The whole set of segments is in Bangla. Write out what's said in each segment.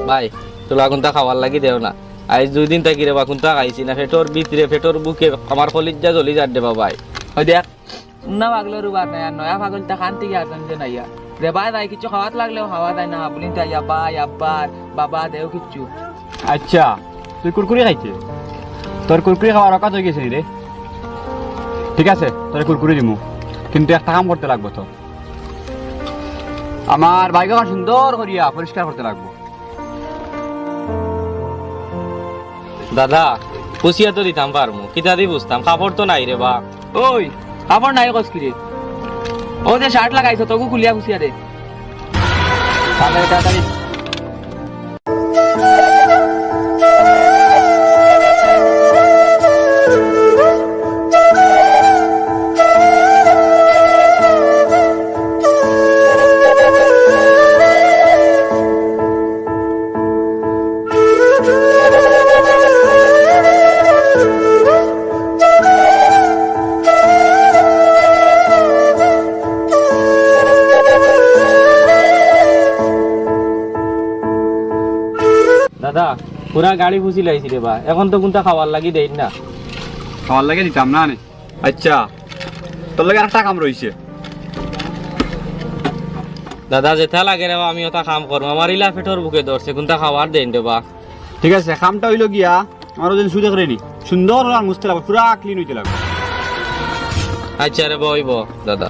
ভাই তোলা কোনটা খাওয়ার লাগি দেও না আজ 2 দিন থাকি রে বা কোনটা খাইছি না ফেটর ভিতরে ফেটর বুকে আমার কলিজা জ্বলি যার দেবা ভাই ওই দেখ না পাগলের বাদ নাই আর নয়া পাগলটা খান থেকে আসেন যে নাইয়া রে ভাই ভাই কিছু খাওয়াত লাগলেও খাওয়া যায় না বলিন তো আইয়া ভাই আব্বার বাবা দেও কিচ্ছু। আচ্ছা তুই কুরকুরি খাইছে তোর কুরকুরি খাওয়ার অকাজ হয়ে গেছে রে। ঠিক আছে তোর কুরকুরি দিমু, কিন্তু একটা কাম করতে লাগবো তো, আমার বাইকটা সুন্দর করিয়া পরিষ্কার করতে লাগবো। দাদা পুষিয়া তো দিতাম পারমু কিতা দি বুঝতাম কাপড় তো নাই রে বা। ওই কাপড় নাই কস কি রে ও যে শার্ট লাগাইছো তোকে খুলিয়া পুষিয়া দে তাড়াতাড়ি তাড়াতাড়ি। দাদা পুরা গাড়ি পুষি লাইছি রে বা এখন তো কোনটা খাওয়ার লাগি দেই না খাওয়ার লাগে দিতাম না নে। আচ্ছা তোর লাগে একটা কাম রয়েছে। দাদা যেটা লাগে রে বা আমি ওটা কাম করবো আমার ইলা ফেটর বুকে ধরছে কোনটা খাওয়ার দেন রে বা। ঠিক আছে কামটা হইলো গিয়া আমার ওজন সুযোগ রেনি সুন্দর আর মুছতে লাগবে, পুরা ক্লিন হইতে লাগবে। আচ্ছা রে বইব দাদা।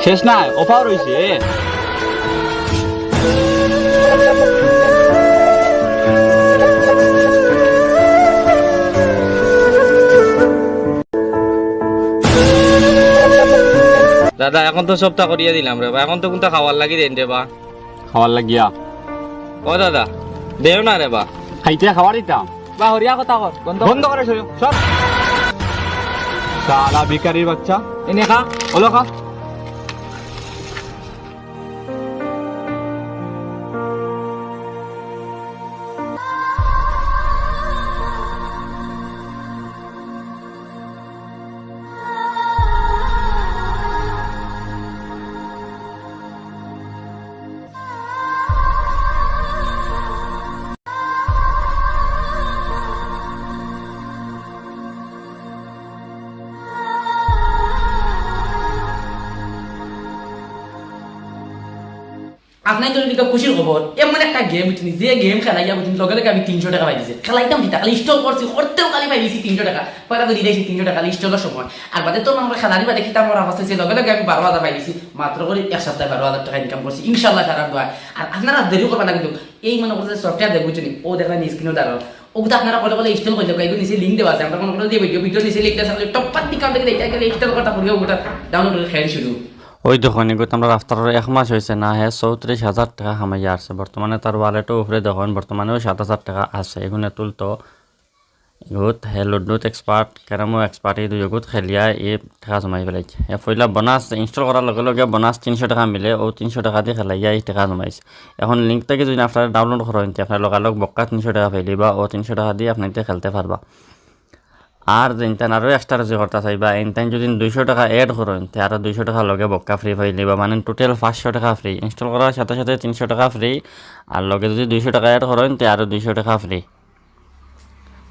শেষ নাই অফার রয়েছে। দাদা এখন তো সবটা করিয়া দিলাম রে বা এখন তো কোনটা খাওয়ার লাগি দেন রে বা। খাওয়ার লাগিয়া ও দাদা দেও না রে বা। খাইতে খাওয়ার দিতাম বা হরিয়া কথা কর বন্ধ করে সব সালা ভিখারির বাচ্চা। এনে খা ওলো খা। আপনার জন্য কিন্তু খুশির খবর এমন একটা গেম বুঝছেন যে গেম খেলাইয়া বুঝছেন লগে লগে আমি 300 টাকা পাই দিয়েছি খেলাইতাম দিতা খালি স্টল করছি করতেও খালি পাই দিয়েছি 300 টাকা পয়সা তো দিয়েছি 300 টাকা স্টলের সময় আর বাদে তো আমরা খেলারি বাদে কিতাম আমার অবস্থা হয়েছে লগে লগে আমি 12,000 পাই দিয়েছি মাত্র করে এক সপ্তাহে 12,000 টাকা ইনকাম করছি ইনশাল্লাহ সারা দোয়া। আর আপনারা দেরি করবেন না কিন্তু এই মনে করছে সফটওয়্যার দেখ বুঝছেন ও দেখবেন স্ক্রিনও দাঁড়াও ওটা আপনারা কলে কলে ইনস্টল করে দেবো এগুলো নিচে লিঙ্ক দেওয়া আছে আমরা কোনো কোনো দিয়ে ভিডিও নিচে লিঙ্ক দেওয়া আছে টপ্পার দিকে আমাদের দেখতে গেলে ইনস্টল করতে পারি ওটা ডাউনলোড করে খেয়াল শুরু। ওই দেখুন এগুলো আমরা রাস্তার 1 মাস হয়েছে না হে 34,000 টাকা কামাইয়া আসছে বর্তমানে তার ওয়ালেটও উপরে দেখুন বর্তমানেও 7,000 টাকা আছে এগুলো তুলতো এগুত হে লুডুত এক্সপার্ট ক্যারামো এক্সপার্ট এই দুইগুত খেলিয়া এই টাকা জমাই পেলাইছে এ পয়লা বোনাস ইনস্টল করার লগে লগে বোনাস 300 টাকা মিলে ও 300 টাকা দিয়ে খেলাইয়া এই টাকা জমাইছে। এখন লিঙ্ক থেকে যদি আপনারা ডাউনলোড করেন আপনার লগালগ বক্কা 300 টাকা পাইলি বা ও 300 টাকা দিয়ে আপনাকে খেলতে পারবা। আর যেনতেন আরও এক্সট্রা রাজি করতে চাইবা এনতেন যদি 200 টাকা এড করেন তে আরও 200 টাকা লগে বক্কা ফ্রি পাইলি বা মানে টোটাল 500 টাকা ফ্রি ইনস্টল করার সাথে সাথে 300 টাকা ফ্রি আর লগে যদি 200 টাকা এড করেন তে আরও 200 টাকা ফ্রি।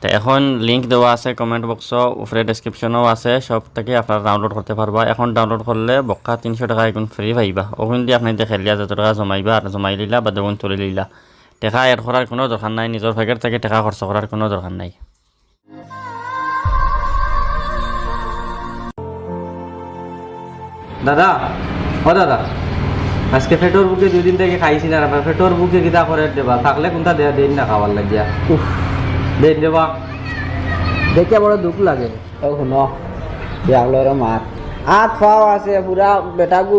তো এখন লিঙ্ক দেওয়া আছে কমেন্ট বক্সও উপরে ডেসক্রিপশনও আছে সব থেকে আপনারা ডাউনলোড করতে পারবা। এখন ডাউনলোড করলে বক্কা 300 টাকা এখন ফ্রি পাইবা ওখান দিয়ে আপনি খেলিয়া যত টাকা জমাইবা আর জমাই লিলা বা দেখুন তুলে লিলা টাকা এড করার কোনো দরকার নাই নিজের পকেট থেকে টাকা খরচ করার কোনো দরকার নাই। দাদা ও দাদা আজকে ফেটর বুকে 2 দিন থেকে খাইছি না ফেটর বুকে কিতা করে দেবা থাকলে কোনটা দেয়া দেন না খাবার লাগিয়া দেন দেবা দেখে বড় দুঃখ লাগে ও শুনো বিয়াগলোর মাত আত ফাও আছে পুরা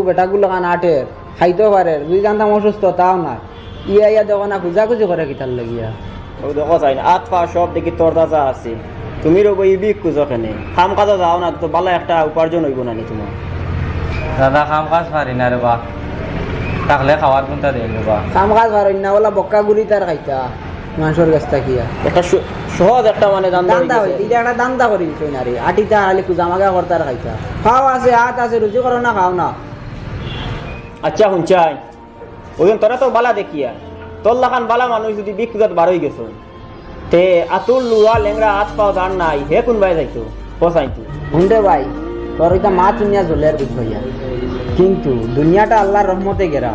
বেটাগু লাগান আটের খাইতে পারে দুই জানতাম অসুস্থ তাও না ইয়া দেখো না খুঁজাখুঁজি করে কিতার লাগিয়া ও দেখো চাই না আত ফা সব দেখি তোর দাজা আছে তুমি রব ই বিক কুজকেনে কাম কাজে যাও না তো ভালো একটা উপার্জন হইব না নি তোমার। দাদা কাম কাজ পারি না রে বা থাকলে খাওয়ার কোনটা দেন বাবা কাম কাজ পারেন না ওলা বক্কা গুড়ি তার খাইতা মানুষের কাছ থাকিয়া একটা সহজ একটা মানে দান্দা হইতে এটা একটা দান্দা করে দিচ্ছ না রে আটিতা আলি জামাগা করতার খাইতা খাও আছে হাত আছে রুচি করো না খাও না আচ্ছা শুনছাই ওজন তোরা তো বালা দেখিয়া তোর লাখান বালা মানুষ যদি বিকুজাত বার হয়ে গেছ তে আতুল লুয়া লেংরা হাত পাও জান নাই হে কোন বাই যাইতো পসাইতো শুনতে ভাই তোর ওইটা মা চুনিয়া জলের দিক হইয়া কিন্তু দুনিয়াটা আল্লাহর রহমতে গেরা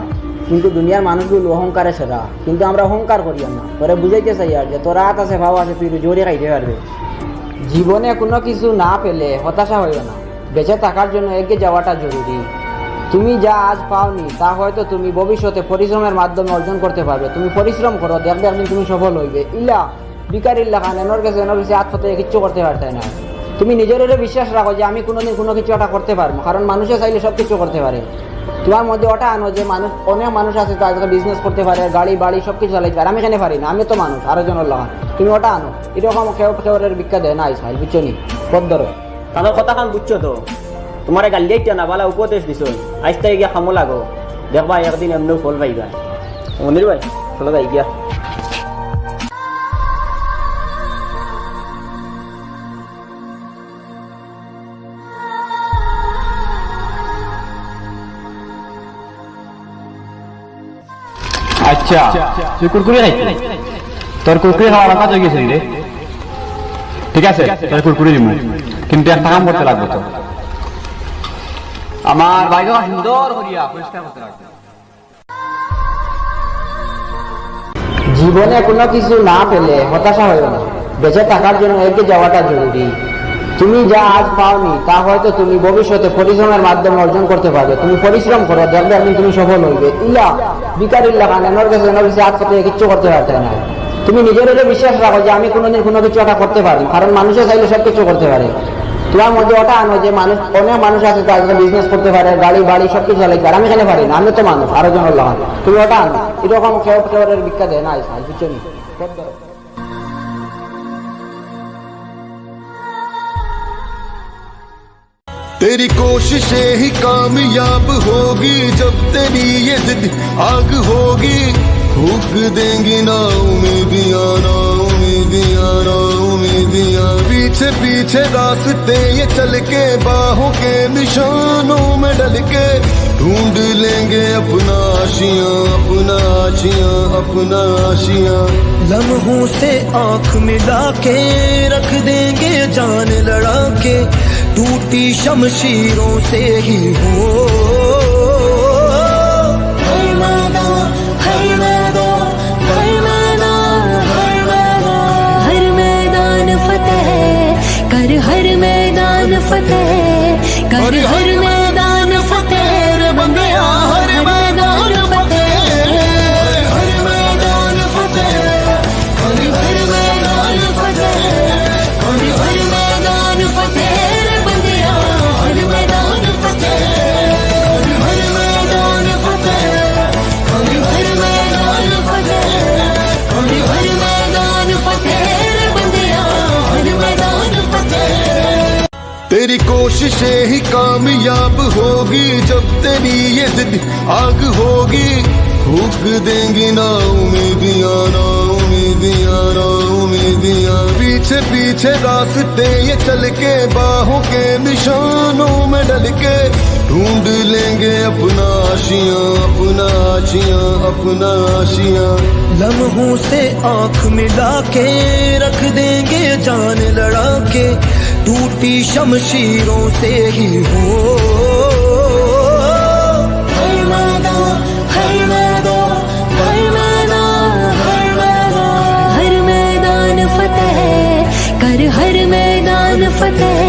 কিন্তু দুনিয়ার মানুষগুলো অহংকারে সেরা কিন্তু আমরা অহংকার করি না তোরে বুঝাইতে চাই আর যে তোর হাত আছে ভাব আছে তুই জোরে খাইতে পারবে জীবনে কোনো কিছু না পেলে হতাশা হইও না বেঁচে থাকার জন্য এগিয়ে যাওয়াটা জরুরি তুমি যা আজ পাওনি তা হয়তো তুমি ভবিষ্যতে পরিশ্রমের মাধ্যমে অর্জন করতে পারবে তুমি পরিশ্রম করো দেখবে একদিন তুমি সফল হইবে ইলা বিকারিল্লা খান এনর কাছে হাত ফতে কিচ্ছু করতে পারতে না তুমি নিজের বিশ্বাস রাখো যে আমি কোনোদিন কোনো কিছু একটা করতে পারবো কারণ মানুষে চাইলে সব কিছু করতে পারে তোমার মধ্যে ওটা আনো যে মানুষ অনেক মানুষ আছে তো আজকে বিজনেস করতে পারে গাড়ি বাড়ি সব কিছু চালাইতে পারে আমি এখানে পারি না আমি তো মানুষ আরো জনের লাগান তুমি ওটা আনো এরকম কেউরের বিখ্যাত দেয় না আইসাইল বুঝছো নি পদ ধরো তাদের কথা খান বুঝছো তো তোমার গাল দিয়েছে না বালা উপদেশ দিছ আইসতে গিয়া খামো লাগো দেখবা একদিন এমনিও ফল পাইবা মনির ভাই চলো যাই গিয়া আচ্ছা তুই কুরকুরি খাইছিস তোর কুরকুরি খাওয়ার কাজ হয়ে গেছে রে ঠিক আছে তোর কুরকুরি দিমু কিন্তু একটা কাম করতে লাগবে তো আমার বাইক সুন্দর করিয়া পরিষ্কার করতে লাগবে জীবনে কোনো কিছু না পেলে হতাশা হইও না বেঁচে থাকার জন্য এগিয়ে যাওয়াটা জরুরি তুমি যা আজ পাওনি তা হয়তো তুমি ভবিষ্যতে পরিশ্রমের মাধ্যমে অর্জন করতে পারবে তুমি পরিশ্রম করো দেখবে একদিন তুমি সফল হইবে ইলা বিকারিল্লা খান এনর কাছে হাত ফতে কিচ্ছু করতে পারতে না তুমি নিজের বিশ্বাস রাখো যে আমি কোনোদিন কোনো কিছু একটা করতে পারবো কারণ মানুষে চাইলে সব কিছু করতে পারে তোমার মধ্যে ওটা আনো যে মানুষ অনেক মানুষ আছে তো আজকে বিজনেস করতে পারে গাড়ি বাড়ি সব কিছু চালাইতে পারে আমি এখানে পারি না আমি তো মানুষ আরো জনের লাগান তুমি ওটা আনো এরকম কেউরের বিখ্যাত দেয় না আইসাইল বুঝছো নি तेरी कोशिशें ही कामयाब होगी जब तेरी ये जिद आग होगी फूक देंगी ना उम्मीदियां ना उम्मीदियां ना उम्मीदियां पीछे पीछे रास्ते ये चल के बाहों के निशानों में डल के ढूंढ लेंगे अपना आशियां अपना आशियां अपना आशियां लम्हों से आंख मिला के रख देंगे जान लड़ा के टूटी शमशीरों से ही हो हर मैदान हर मैदान हर मैदान हर मैदान हर मैदान फतेह कर हर मैदान फतेह कर हर मैदान फतेह रे बंदिया हर मैदान फतेह हर मैदान फतेह कर हर मैदान फतेह कर हर मैदान फतेह तेरी कोशिशें ही कामयाब होगी जब तेरी ये जिद आग होगी फूक देंगी ना उम्मीदियां ना उम्मीदियां ना उम्मीदियां पीछे पीछे रास्ते ये चल के बाहों के निशानों में डल के ढूंढ लेंगे अपना आशियां अपना आशियां अपना आशियां लम्हों से आंख मिला के रख देंगे जान लड़ा के टूटी शमशीरों से ही हो हर मैदान हर मैदान हर मैदान हर मैदान हर मैदान फतेह कर हर मैदान फतेह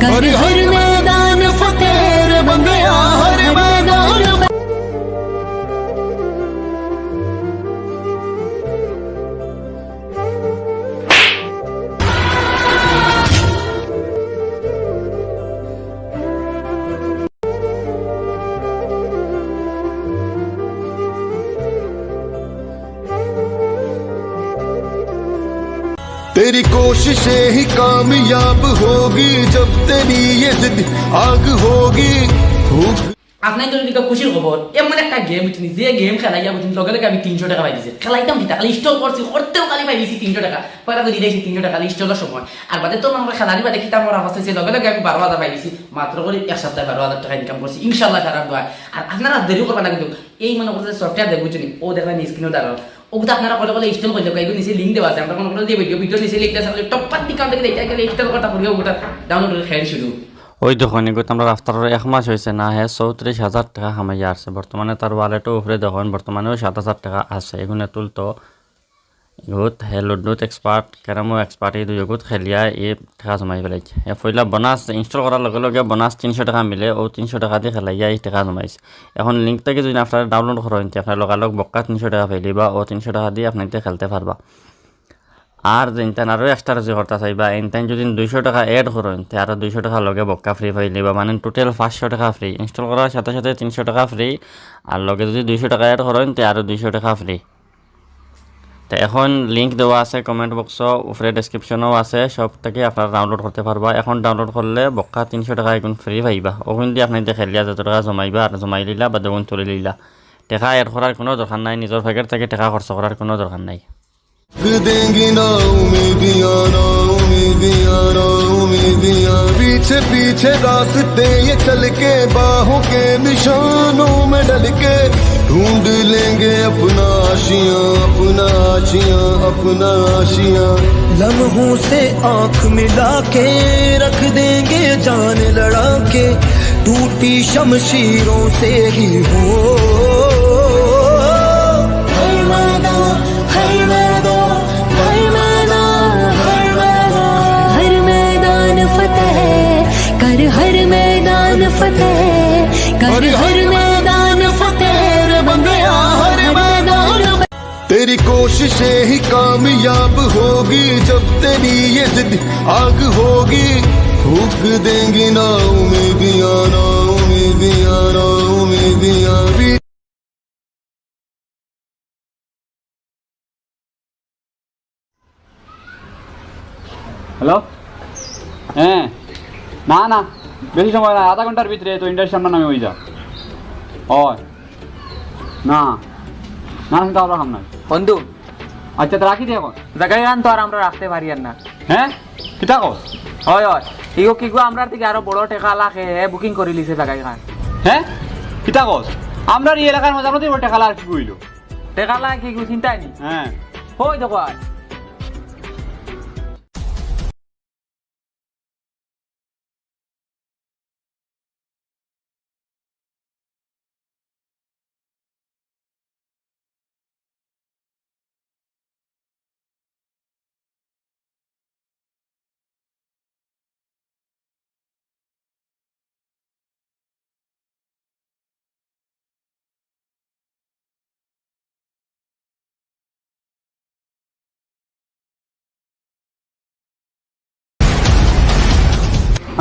कर हर मैदान फतेह रे बंदिया हर मैदान तेरी कोशिशें ही कामयाब होगी जब तेरी ये जिद आग होगी फूक আপনার জন্য দিকে খুশির খবর এমন একটা গেম উঠনি যে গেম খেলাইয়া বুঝুন লগে লগে আমি 300 টাকা পাই দিছি খেলাইতাম কি খালি স্টক করছি করতেও খালি পাই দিছি 300 টাকা পয়লা করে দিয়েছি 300 টাকা স্টকের সময় আর বাদে তো আমরা খেলারি বাদে খিতাম আমার অবস্থা ছিল লগে লগে আমি 12,000 পাই দিছি মাত্র করে এক সপ্তাহে 12,000 টাকা ইনকাম করছি ইনশাআল্লাহ খারাপ দোয়া আর আপনারা দেরি করবেন না কিন্তু এই মনে করতে সফটওয়্যার দেখবো বুঝুনি ও দেখবেন স্ক্রিনও দাঁড়াও ওগুলো আপনারা কলে কলে ইনস্টল করলে এগুলো নিচে লিঙ্ক দেওয়া আছে আমরা কোনো কোনো দিয়ে ভিডিও নিচে লিঙ্ক আছে টপ দিকাম থেকে দেখতে গেলে ইনস্টল করতে পড়বে ওটা ডাউনলোড করে খেয়ে শুরু ওই দেখুন এগুলো আমরা রাস্তার 1 মাস হয়েছে না হে 34,000 টাকা কামাইয়া আসছে বর্তমানে তার ওয়ালেটও উপরে দেখুন বর্তমানেও 7,000 টাকা আছে এগুলো তুলতো এগুত হে লুডুত এক্সপার্ট ক্যারামো এক্সপার্ট এই দুইগুত খেলিয়া এই টাকা জমাই পেলাইছে এ পয়লা বোনাস ইনস্টল করার লগে লগে বোনাস 300 টাকা মিলে ও 300 টাকা দিয়ে খেলাইয়া এই টাকা জমাইছে এখন লিঙ্ক থেকে যদি আপনারা ডাউনলোড করেন আপনার লগালগ বক্কা 300 টাকা পাইলিবা ও 300 টাকা দিয়ে আপনাকে খেলতে পারবা আর যেনতেন আরও এক্সট্রা যে করতে চাইবা এনতেন যদি 200 টাকা এড করেন তে আরও 200 টাকা লগে বক্কা ফ্রি পাইলিবা মানে টোটাল 500 টাকা ফ্রি ইনস্টল করার সাথে সাথে 300 টাকা ফ্রি আর লগে যদি 200 টাকা এড করেন তে আরও 200 টাকা ফ্রি তো এখন লিঙ্ক দেওয়া আছে কমেন্ট বক্স উপরে ডেসক্রিপশনও আছে সব থেকে আপনারা ডাউনলোড করতে পারবা এখন ডাউনলোড করলে বক্কা 300 টাকা এখন ফ্রি পাইবা ওখান দিয়ে আপনি খেলিয়া যত টাকা জমাইবা আর জমাই লিলা বা দেখুন তুলে লিলা টাকা এড করার কোনো দরকার নাই নিজের পকেট থেকে টাকা খরচ করার কোনো দরকার নাই देंगी ना उम्मीदियां ना उम्मीदियां ना उम्मीदियां पीछे पीछे रास्ते ये चल के बाहों के निशानों में डल के ढूंढ लेंगे अपना आशियां अपना आशियां अपना आशियां लम्हों से आंख मिला के रख देंगे जान लड़ा के टूटी शमशीरों से ही हो हर मैदान फतेह कर हर मैदान फतेह बंदिया हर मैदान तेरी कोशिशें ही कामयाब होगी जब तेरी ये जिद आग होगी फूक देंगी ना उम्मीदियां ना उम्मीदियां ना उम्मीदियां হ্যালো হ্যাঁ না না বেশি সময় না আধা ঘন্টার ভিতরে তো ইন্ডাস্ট্রির সামনে নামে হয়ে যা হয় না না চিন্তা আমরা খাম না বন্ধু আচ্ছা তো রাখি দিই এখন জায়গায় গান তো আর আমরা রাখতে পারি আর না হ্যাঁ কিতা কর হয় হয় ইগো কি গো আমরা থেকে আরো বড় টাকা লাখে বুকিং করে লিছে জায়গায় গান হ্যাঁ কিতা কর আমরা এই এলাকার মধ্যে আমরা তো টাকা লাগ কি কইলো টাকা লাখ কি চিন্তা নি হ্যাঁ হই দেখো আর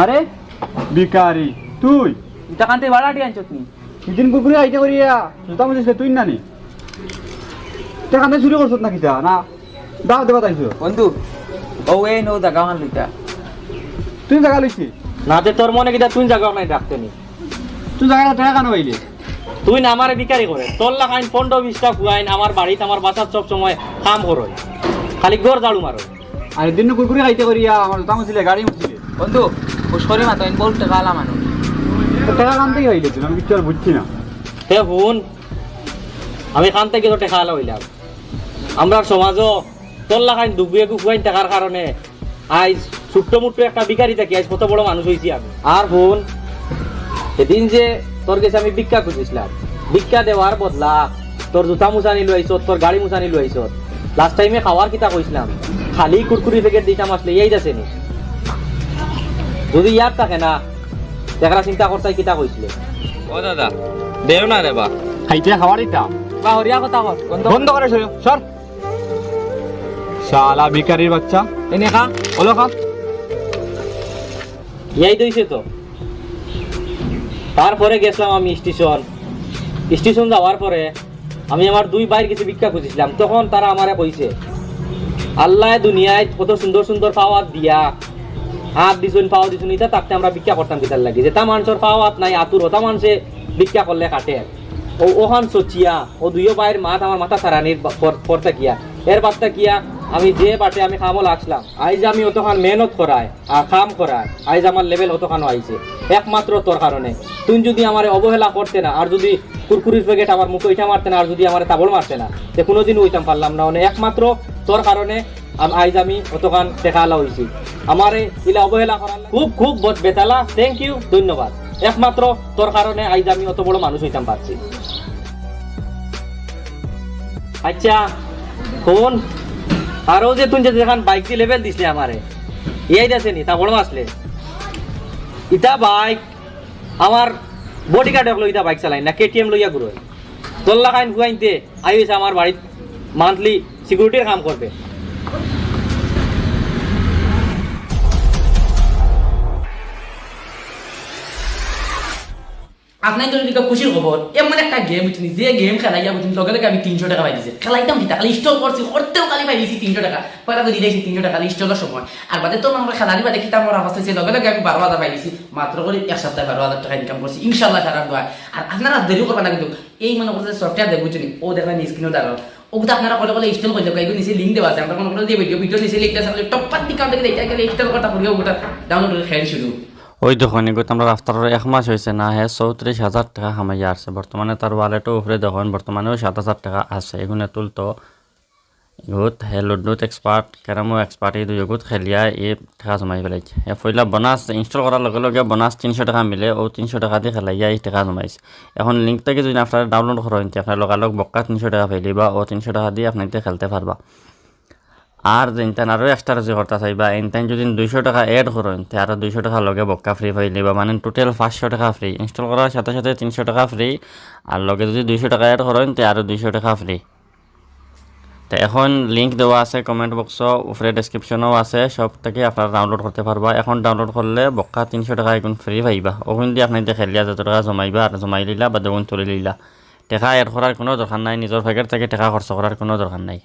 আরে বিকারি তুই এটা কান্তে ভাড়াটি আনছত নি সেদিন কুকুরে আইতে করিয়া জুতা মুছিস তুই না নি তে কান্দে চুরি করছত না কিতা না দাও দেবা তাইছো বন্ধু ও এই নো জায়গা গান লইতা তুই জায়গা লইছি না তে তোর মনে কিটা তুই জায়গা নাই রাখতে নি তুই জায়গা টাকা কেন পাইলি তুই না আমারে বিকারি করে তোর লাগাইন 15-20টা ফুয়াইন আমার বাড়িতে আমার বাসার সব সময় কাম করই খালি ঘর ঝাড়ু মারো আর দিন কুকুরে আইতে করিয়া আমার জুতা মুছিলে গাড়ি মুছিলে বন্ধু পুষ্করি মাতো ইন বল টাকা আলা মানুষ টাকা কানতেই হইলে তুই আমি কিছু আর বুঝছি না হে হুন আমি কান থেকে তো টাকা আলা হইলাম আমরা সমাজও তোর লাগাইন ডুবিয়ে কুকুয়াইন টাকার কারণে আজ ছোট্ট মুট্ট একটা বিকারি থাকি আজ কত বড় মানুষ হয়েছি আমি আর হুন সেদিন যে তোর কাছে আমি ভিক্ষা খুঁজছিলাম ভিক্ষা দেওয়ার বদলা তোর জুতা মুছানি লইছ তোর গাড়ি মুছানি লইছ লাস্ট টাইমে খাওয়ার কিতা কইছিলাম খালি কুরকুরি প্যাকেট দিতাম আসলে এই যাচ্ছে নি যদি ইয়ার থাকে না দেখা চিন্তা করতে কিতা কইছিল ও দাদা দেও না রে বা খাইতে খাওয়ার দিতা বা হরিয়া কথা কর বন্ধ করে সর শালা বিকারির বাচ্চা এনে খা ওলো খা ইয়াই দইছে তো তারপরে গেছিলাম আমি স্টেশন যাওয়ার পরে আমি আমার দুই ভাইয়ের কিছু ভিক্ষা খুঁজছিলাম তখন তারা আমারে কইছে আল্লাহ দুনিয়ায় কত সুন্দর সুন্দর পাওয়াত দিয়া হাত দিছুন পাওয়া দিছুন এটা তাতে আমরা ভিক্ষা করতাম কিতার লাগি যেটা মানুষের পাওয়াত নাই আতুর হতা মানুষে ভিক্ষা করলে কাটে ও ওখান সচিয়া ও দুইও ভাইয়ের মাথা আমার মাথা সারানির পর কিয়া এর বাদটা কিয়া আমি যে বাটে আমি খামো লাগছিলাম আইজ আমি অতখান মেহনত করায় আর কাম করায় আইজ আমার লেভেল অতখানো আইছে একমাত্র তোর কারণে তুই যদি আমার অবহেলা করতে না আর যদি কুরকুরির প্যাকেট আমার মুখে ইটা মারতে না আর যদি আমার তাবড় মারতে না তে কোনোদিন ওইতাম পারলাম না মানে একমাত্র তোর কারণে আইজ আমি অতখান টেকালা হয়েছি আমার ইলা অবহেলা করার খুব খুব বেতালা থ্যাংক ইউ ধন্যবাদ একমাত্র তোর কারণে আইজ আমি অত বড় মানুষ হইতাম পারছি আচ্ছা কোন আরো যে তুই যেখান বাইক দিয়ে লেভেল দিসলে আমারে এই আছে নি তা বড় আসলে ইটা বাইক আমার বডি গার্ড হলো ইটা বাইক চালাই না কেটিএম লইয়া ঘুরো তোর লাগাইন গুয়াইতে আইছে আমার বাড়িতে মান্থলি সিকিউরিটির কাম করবে আপনার জন্য দিকে খুশির খবর এমন একটা গেম বুঝছেন যে গেম খেলাইয়া বুঝছেন লগে লগে আমি 300 টাকা পাইছি খেলাইতাম কি খালি স্টল করছি করতেও খালি পাইছি 300 টাকা পয়লা করে দিয়েছি 300 টাকা স্টলের সময় আর বাদে তো আমরা খেলারি বাদে কিতাম আমার অবস্থা ছিল লগে লগে আমি 12,000 পাইছি মাত্র করে এক সপ্তাহে 12,000 টাকা ইনকাম করছি ইনশাআল্লাহ সারা দোয়া আর আপনারা দেরি করবেন না কিন্তু এই মনে করতে সফটওয়্যার দেখ বুঝছেন ও দেখবেন স্ক্রিনও দাঁড়াও ওগুলো আপনারা কলে কলে ইনস্টল করতে পারবেন নিচে লিংক দেওয়া আছে আমরা মনে করে দিয়ে ভিডিও নিচে লিংক আছে টপ পাত দিকাম থেকে এটা গেলে ইনস্টল করতে পারবে ওটা ডাউনলোড করে খেয়ে শুরু ওই দেখুন এগুলো আমরা রাস্তার 1 মাস হয়েছে না হে 34,000 টাকা কামাইয়া আসছে বর্তমানে তার ওয়ালেটও উপরে দেখুন বর্তমানেও 7,000 টাকা আছে এগুলো তুলতো এগুত হে লুডুত এক্সপার্ট ক্যারামো এক্সপার্ট এই দুই এগুত খেলিয়া এই টাকা জমাই পেলাইছে এ পয়লা বোনাস ইনস্টল করার লগে লগে বোনাস 300 টাকা মিলে ও 300 টাকা দিয়ে খেলাইয়া এই টাকা জমাইছে এখন লিঙ্ক থেকে যদি আপনারা ডাউনলোড করেন আপনার লগালগ বক্কা 300 টাকা পাইলিবা ও 300 টাকা দিয়ে আপনাকে খেলতে পারবা আর যেনতেন আরও এক্সট্রা যে করতে চাইবা এনতেন যদি 200 টাকা এড করেন তে আরও 200 টাকা লগে বক্কা ফ্রি পাইলিবা মানে টোটাল 500 টাকা ফ্রি ইনস্টল করার সাথে সাথে 300 টাকা ফ্রি আর লগে যদি 200 টাকা এড করেন তে আরও 200 টাকা ফ্রি তো এখন লিঙ্ক দেওয়া আছে কমেন্ট বক্সও উপরে ডেসক্রিপশনও আছে সব থেকে আপনারা ডাউনলোড করতে পারবা এখন ডাউনলোড করলে বক্কা 300 টাকা এখন ফ্রি পাইবা ওখান দিয়ে আপনার খেলিয়া যত টাকা জমাইবা আর জমাই লিলা বা দেগুন তুলে লিলা টাকা এড করার কোনো দরকার নাই নিজের পকেট থেকে টাকা খরচ করার কোনো দরকার নাই